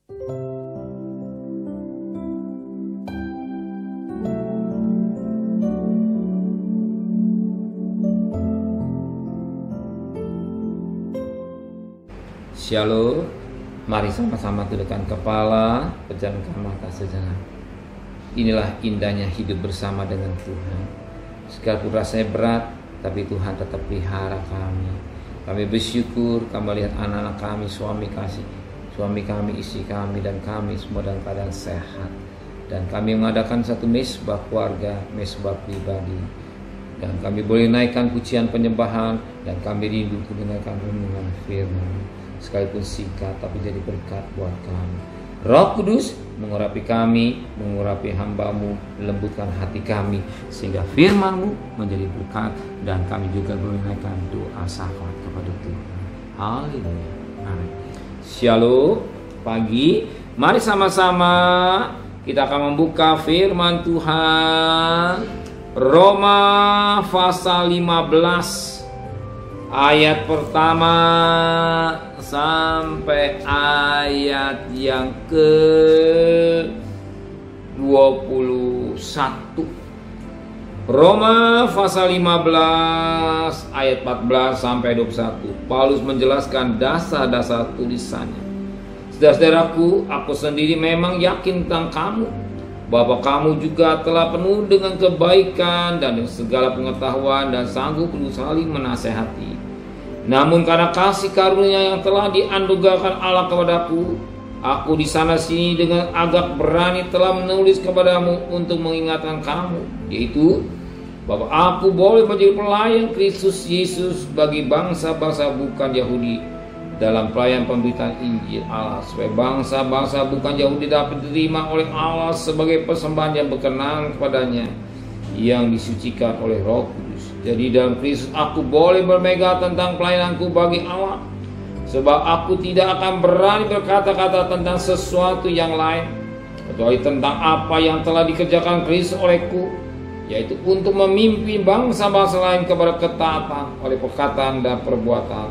Shalom, mari sama-sama tundukkan kepala, pejamkan mata sejenak. Inilah indahnya hidup bersama dengan Tuhan. Sekalipun rasanya berat, tapi Tuhan tetap pelihara kami. Kami bersyukur kami lihat anak-anak kami, suami kami, istri kami, dan kami semua dalam keadaan sehat. Dan kami mengadakan satu mesbah keluarga, mesbah pribadi. Dan kami boleh naikkan pujian penyembahan, dan kami rindu mendengarkan renungan firman. Sekalipun singkat tapi jadi berkat buat kami. Roh Kudus mengurapi kami, mengurapi hamba-Mu, lembutkan hati kami sehingga firman-Mu menjadi berkat, dan kami juga boleh menaikkan doa syafaat kepada Tuhan. Haleluya. Amin. Shalom, pagi. Mari sama-sama kita akan membuka firman Tuhan. Roma pasal 15 ayat pertama sampai ayat yang ke-21. Roma pasal 15 ayat 14 sampai 21. Paulus menjelaskan dasar-dasar tulisannya. Saudara-saudaraku, aku sendiri memang yakin tentang kamu, bahwa kamu juga telah penuh dengan kebaikan dan dengan segala pengetahuan dan sanggup saling menasehati. Namun karena kasih karunia yang telah dianugerahkan Allah kepadaku, aku di sana sini dengan agak berani telah menulis kepadamu untuk mengingatkan kamu, yaitu bahwa aku boleh menjadi pelayan Kristus Yesus bagi bangsa-bangsa bukan Yahudi dalam pelayan pemberitaan Injil Allah, supaya bangsa-bangsa bukan Yahudi dapat diterima oleh Allah sebagai persembahan yang berkenan kepadanya, yang disucikan oleh Roh Kudus. Jadi dalam Kristus aku boleh bermegah tentang pelayananku bagi Allah, sebab aku tidak akan berani berkata-kata tentang sesuatu yang lain kecuali tentang apa yang telah dikerjakan Kristus olehku, yaitu untuk memimpin bangsa-bangsa lain kepada ketaatan oleh perkataan dan perbuatan,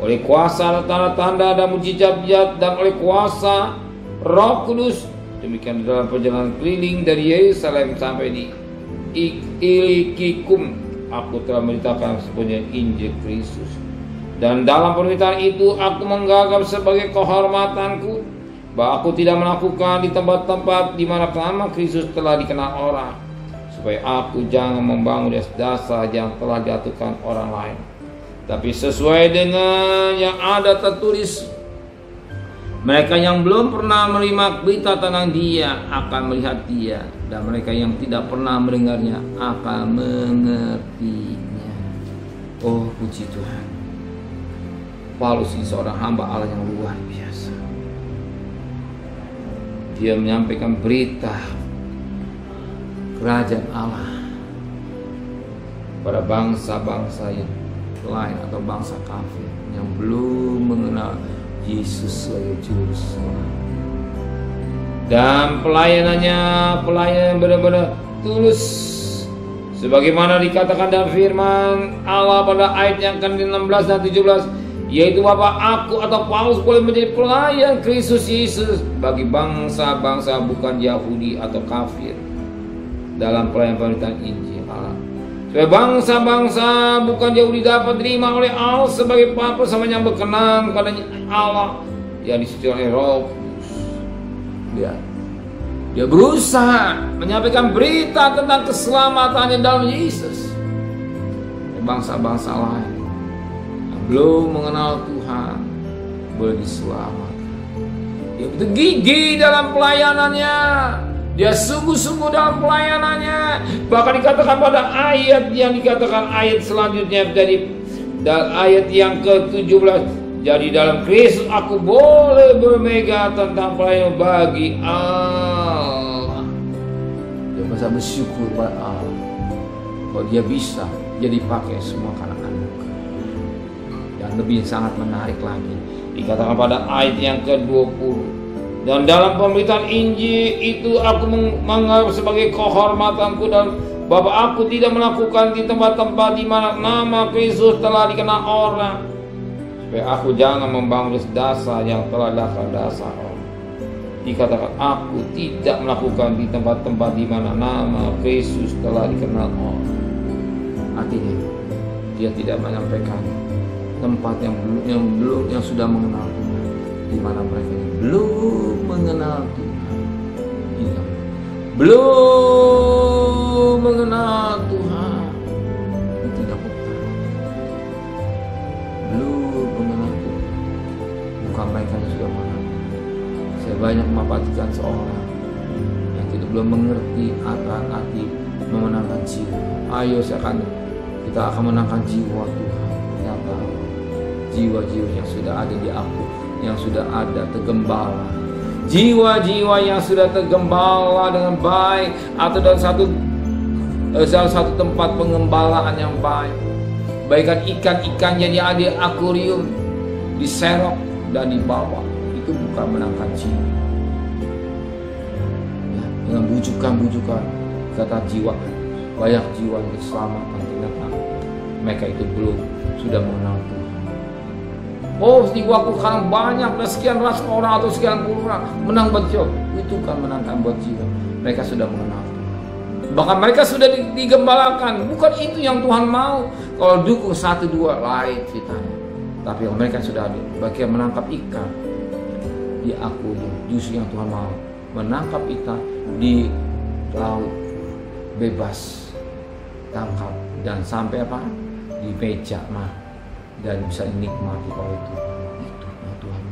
oleh kuasa tanda-tanda dan mujizat, dan oleh kuasa Roh Kudus. Demikian dalam perjalanan keliling dari Yerusalem sampai di Ilikikum, aku telah memberitakan sepenuhnya Injil Kristus. Dan dalam pemberitaan itu aku menganggap sebagai kehormatanku bahwa aku tidak melakukan di tempat-tempat di mana nama Kristus telah dikenal orang, supaya aku jangan membangun dasar yang telah diaturkan orang lain, tapi sesuai dengan yang ada tertulis, mereka yang belum pernah menerima berita tentang Dia akan melihat Dia, dan mereka yang tidak pernah mendengarnya akan mengertinya. Oh, puji Tuhan. Paulus ini seorang hamba Allah yang luar biasa. Dia menyampaikan berita kerajaan Allah pada bangsa-bangsa yang lain atau bangsa kafir yang belum mengenal Yesus sebagai Juru Selamat. Dan pelayanan yang benar-benar tulus, sebagaimana dikatakan dalam firman Allah pada ayat yang ke-16 dan 17, yaitu bahwa aku atau Paulus boleh menjadi pelayan Kristus Yesus bagi bangsa-bangsa bukan Yahudi atau kafir dalam pelayanan pemberitaan Injil Allah, supaya bangsa-bangsa bukan Yahudi dapat diterima oleh Allah sebagai persembahan yang berkenan kepada Allah, yang disucikan oleh Roh Kudus. Dia berusaha menyampaikan berita tentang keselamatannya dalam Yesus. Bangsa-bangsa lain yang belum mengenal Tuhan boleh diselamatkan. Dia betul gigih dalam pelayanannya. Dia sungguh-sungguh dalam pelayanannya. Bahkan dikatakan pada ayat yang dikatakan ayat selanjutnya, jadi ayat yang ke-17, jadi dalam Kristus aku boleh bermegah tentang pelayanan bagi Allah. Dia bisa bersyukur pada Allah bahwa dia bisa jadi pakai semua karena anugerah. Dan lebih sangat menarik lagi, dikatakan pada ayat yang ke-20, dan dalam pemberitaan Injil itu aku menganggap sebagai kehormatanku, dan bahwa aku tidak melakukan di tempat-tempat di mana nama Kristus telah dikenal orang, supaya aku jangan membangun dasar yang telah dasar orang. dikatakan, aku tidak melakukan di tempat-tempat di mana nama Kristus telah dikenal orang. Artinya dia tidak menyampaikan tempat yang sudah mengenal Tuhan, di mana mereka belum mengenal Tuhan. Iya. Belum mengenal Tuhan. Itu tidak betul. Belum mengenal Tuhan. Bukan mereka yang sudah mengenal. Saya banyak memperhatikan seorang yang belum mengerti arti memenangkan jiwa. Ayo kita akan menangkan jiwa Tuhan. Ternyata jiwa-jiwa yang sudah ada di aku, yang sudah ada tergembala, jiwa-jiwa yang sudah tergembala dengan baik atau dalam salah satu tempat pengembalaan yang baik, baikkan ikan-ikan yang ada di akuarium, diserok dan dibawa, itu bukan menangkan jiwa. Ya, dengan bujukan-bujukan kata jiwa, banyak jiwa yang diselamatkan, ternyata mereka itu belum sudah mengenal Tuhan. Oh, di waktu sekarang banyak dan sekian ratus orang atau sekian puluh orang menang buat jiwa. Itu kan menangkan buat jiwa. Mereka sudah mengenal Tuhan. Bahkan mereka sudah digembalakan. Bukan itu yang Tuhan mau. Kalau dukung 1-2 lain ceritanya. Tapi mereka sudah ada. Bagian menangkap ikan di akuarium. Justru yang Tuhan mau menangkap ikan di laut bebas, tangkap dan sampai apa? Di meja mah. Dan bisa dinikmati oleh Tuhan. Itu yang Tuhan.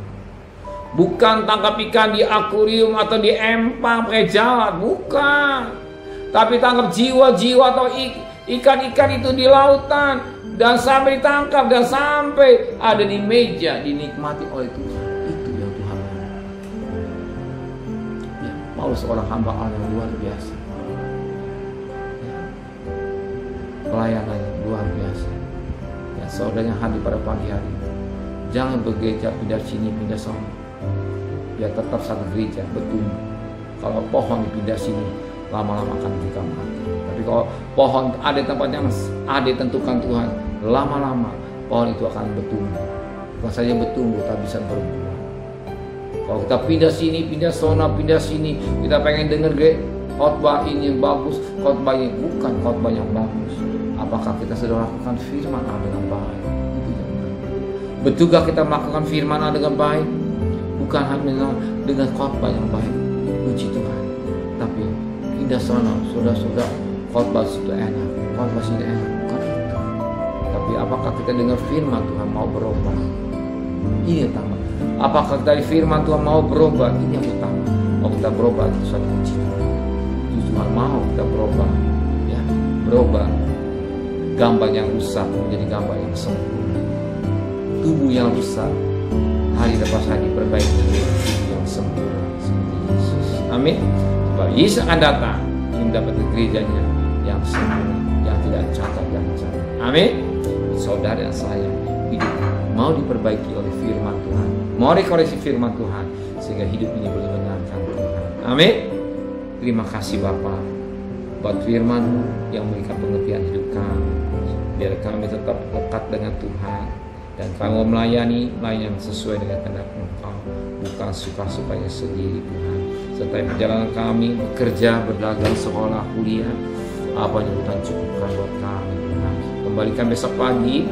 Bukan tangkap ikan di akuarium atau di empang pakai jalan, bukan. Tapi tangkap jiwa-jiwa atau ikan-ikan itu di lautan dan sampai ditangkap dan sampai ada di meja dinikmati oleh Tuhan. Itu yang Tuhan mau. Ya, Paulus seorang hamba Allah yang luar biasa. Ya, pelayanannya luar biasa. Saudara yang hadir pada pagi hari, jangan bergereja pindah sini pindah sana, biar tetap satu gereja bertumbuh. Kalau pohon dipindah sini, lama-lama akan juga mati. Tapi kalau pohon ada tempat yang ada tentukan Tuhan, lama-lama pohon itu akan bertumbuh. Bukan saja bertumbuh, tapi bisa berbuah. Kalau kita pindah sini, pindah sana, pindah sini, kita pengen dengar khotbah ini yang bagus, khotbah ini bukan khotbah yang bagus. Apakah kita sudah melakukan firman Allah dengan baik? Betulkah kita melakukan firman Allah dengan baik? Bukan hanya dengan khotbah yang baik, puji Tuhan. Tapi pindah sana, saudara-saudara, khotbah itu enak, khotbah itu enak, bukan itu. Tapi apakah kita dengar firman Tuhan mau berubah? Ini yang utama. Apakah dari firman Tuhan mau berubah? Ini yang utama. Kalau kita berubah itu suatu puji Tuhan. Tuhan mau kita berubah, ya, berubah. Gambar yang rusak menjadi gambar yang sempurna. Tubuh yang rusak hari lepas hari diperbaiki menjadi tubuh yang sempurna seperti Yesus. Amin. Sebab Yesus akan datang ingin dapat gerejanya yang sempurna, yang tidak cacat dan cacat. Amin. Saudara yang saya hidup mau diperbaiki oleh firman Tuhan, mau dikoreksi firman Tuhan sehingga hidup ini boleh menyenangkan Tuhan. Amin. Terima kasih Bapa buat firman yang memberikan pengertian hidup kami. Biar kami tetap lekat dengan Tuhan dan kami melayani sesuai dengan kehendak Engkau, bukan suka-sukanya sendiri Tuhan. Serta perjalanan kami bekerja, berdagang, sekolah, kuliah, apa yang Tuhan cukupkan buat kami Tuhan. Kembalikan besok pagi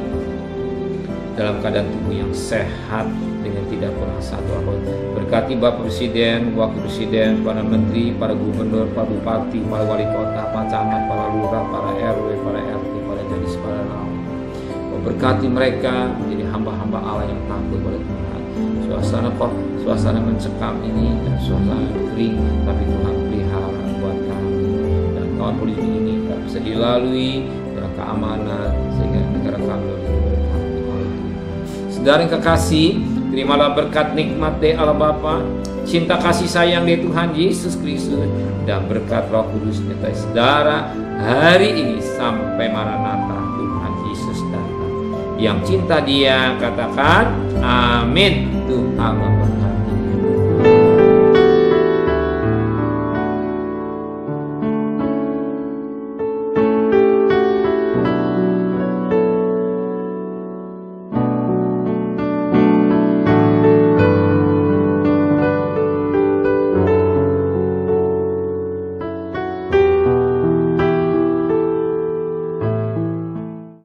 dalam keadaan tubuh yang sehat dengan tidak kurang satu apapun. Berkati Bapak Presiden, Wakil Presiden, para Menteri, para Gubernur, para Bupati, para Wali Kota, para Camat, para Lurah, para RW, para RT, para Gadis, para Laut. Berkati mereka menjadi hamba-hamba Allah yang takut pada Tuhan. Suasana mencekam ini dan suasana kering, tapi Tuhan pelihara buat kami dan kawan politik ini tak bisa dilalui dengan keamanan sehingga negara kami lebih berkati oleh Tuhan. Saudara yang kekasih, terimalah berkat nikmat dari Allah Bapa, cinta kasih sayang dari Tuhan Yesus Kristus, dan berkat Roh Kudus menyertai saudara hari ini sampai Maranatha Tuhan Yesus datang. Yang cinta Dia katakan amin. Tuhan